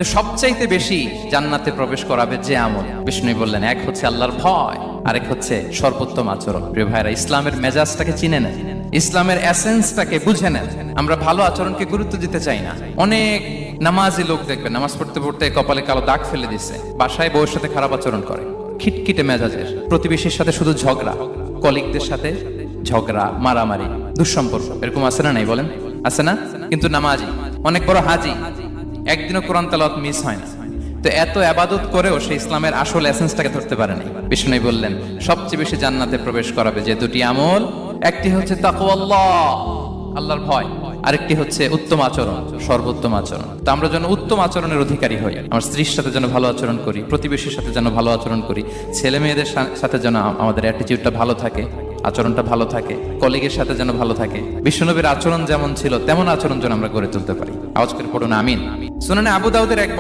সবচাইতে বেশি জান্নাতে প্রবেশ করাবে যে আমল, বিষ্ণু বললেন, এক হচ্ছে আল্লাহর ভয়, আরেক হচ্ছে সর্বোত্তম আচরণ। প্রিয় ভাইরা, ইসলামের মেজাজটাকে চিনে নেন, ইসলামের এসেন্সটাকে বুঝে নেন। আমরা ভালো আচরণকে গুরুত্ব দিতে চাই না। অনেক নামাজি লোক দেখবেন নামাজ পড়তে পড়তে কপালে কালো দাগ ফেলে দিচ্ছে, বাসায় বউয়ের সাথে খারাপ আচরণ করে, খিটখিটে মেজাজের, প্রতিবেশীর সাথে শুধু ঝগড়া, কলিগদের সাথে ঝগড়া, মারামারি, দুঃসম্পর্ক, এরকম আছে না? নাই বলেন, আছে না? কিন্তু নামাজি, অনেক বড় হাজি, একদিনও কোরআন তেলাওয়াত মিস হয় না। তো এত আবাদত করেও সে ইসলামের আসল এসেন্সটাকে ধরতে পারেনি। বিষ্ণু বললেন, সবচেয়ে বেশি জান্নাতে প্রবেশ করাবে যে দুটি আমল, একটি হচ্ছে তাকওয়াল্লাহ, আল্লাহর ভয়, আরেকটি হচ্ছে উত্তম আচরণ, সর্বোত্তম আচরণ। তো আমরা যেন উত্তম আচরণের অধিকারী হই, আমার স্ত্রীর সাথে যেন ভালো আচরণ করি, প্রতিবেশীর সাথে যেন ভালো আচরণ করি, ছেলে মেয়েদের সাথে যেন আমাদের অ্যাটিটিউডটা ভালো থাকে, আচরণটা ভালো থাকে, কলিগের সাথে যেন ভালো থাকে। বিশ্বনবীর আচরণ যেমন ছিল তেমন আচরণ যেন আমরা গড়ে তুলতে পারি। আওয়াজ করে পড়ুন আমিন। সুনানে আবু দাউদের এক